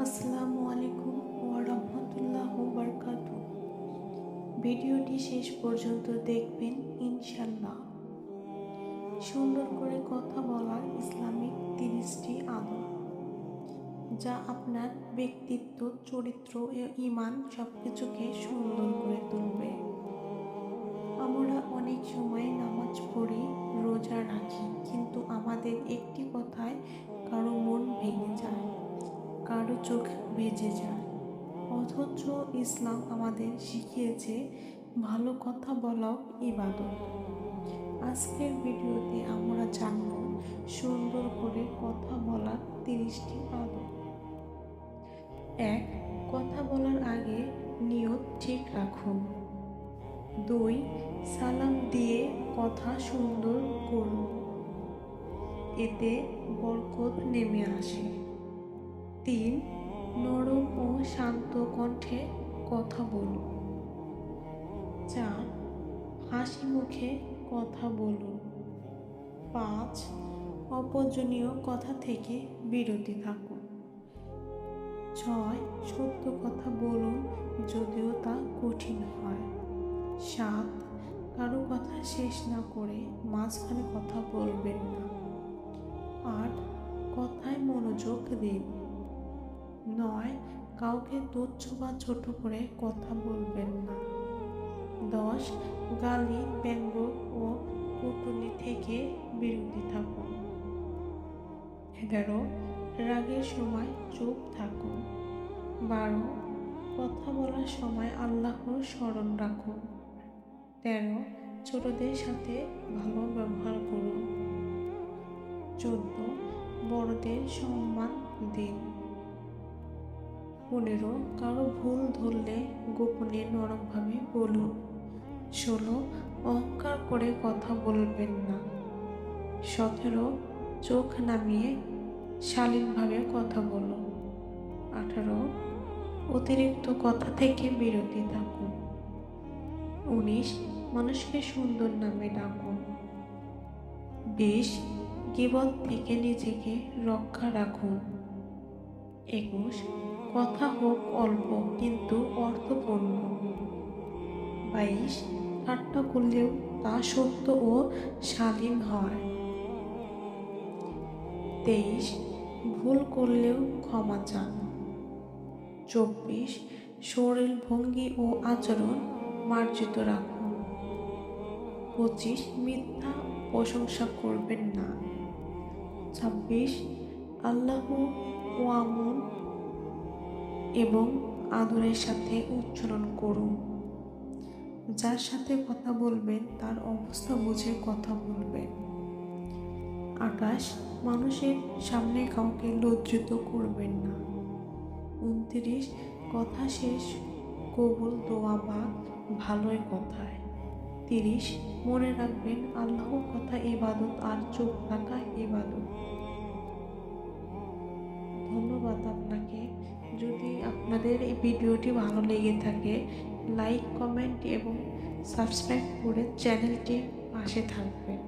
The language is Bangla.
আসসালামু আলাইকুম ওয়া রাহমাতুল্লাহি ওয়া বারাকাতুহু। ভিডিওটি শেষ পর্যন্ত দেখবেন ইনশাআল্লাহ। সুন্দর করে কথা বলার ইসলামিক 30টি আদব, যা আপনার ব্যক্তিত্ব, চরিত্র ও ঈমান সবকিছুকে সুন্দর করে তুলবে। আমরা অনেক সময় নামাজ পড়ি, রোজা রাখি, কিন্তু আমাদের একটি কথায় কারো মন ভেঙে যায়, কারো চোখ ভিজে যায়। অথচ ইসলাম আমাদের শিখিয়েছে ভালো কথা বলাও ইবাদত। আজকের ভিডিওতে আমরা জানব সুন্দর করে কথা বলার 30টি আদব। 1. কথা বলার আগে নিয়ত ঠিক রাখুন। 2. সালাম দিয়ে কথা সুন্দর করুন, এতে বরকত নেমে আসে। 3. নরম ও শান্ত কণ্ঠে কথা বলুন। 4. হাসি মুখে কথা বলুন। 5. অপ্রয়োজনীয় কথা থেকে বিরতি থাকুন। 6. সত্য কথা বলুন, যদিও তা কঠিন হয়। 7. কারো কথা শেষ না করে মাঝখানে কথা বলবেন না। 8. কথায় মনোযোগ দিন। 9. কাউকে তুচ্ছ বা ছোট করে কথা বলবেন না। 10. গালি, ব্যঙ্গ ও কটূক্তি থেকে বিরতি থাকুন। 11. রাগের সময় চুপ থাকুন। 12. কথা বলার সময় আল্লাহর স্মরণ রাখুন। 13. ছোটদের সাথে ভালো ব্যবহার করুন। 14. বড়দের সম্মান দিন। 15. কারো ভুল ধরলে গোপনে নরমভাবে বলুন। 16. অহংকার করে কথা বলবেন না। 17. চোখ নামিয়ে শালীনভাবে কথা বলুন। 18. অতিরিক্ত কথা থেকে বিরতি থাকুন। 19. মানুষকে সুন্দর নামে ডাকুন। 20. গীবত থেকে নিজেকে রক্ষা রাখুন। 21. কথা হোক অল্প কিন্তু অর্থপূর্ণ। 22. ঠাট্টা করলেও তা সত্য ও শালীন হয়। 23. ভুল করলেও ক্ষমা চান। 24. শরীর, ভঙ্গি ও আচরণ মার্জিত রাখুন। 25. মিথ্যা প্রশংসা করবেন না। 26. আল্লাহু ওয়ামুন এবং আদরের সাথে উচ্চারণ করুন। যার সাথে কথা বলবেন তার অবস্থা বুঝে কথা বলবেন। 28. মানুষের সামনে কাউকে লজ্জিত করবেন না। 29. কথা শেষ কবুল দোয়া বা ভালোই কথায়। 30. মনে রাখবেন আল্লাহর কথা ইবাদত আর চুপ থাকা ইবাদত। ধন্যবাদ আপনাকে। যদি আপনাদের এই ভিডিওটি ভালো লেগে থাকে, লাইক, কমেন্ট এবং সাবস্ক্রাইব করে চ্যানেলটির পাশে থাকবেন।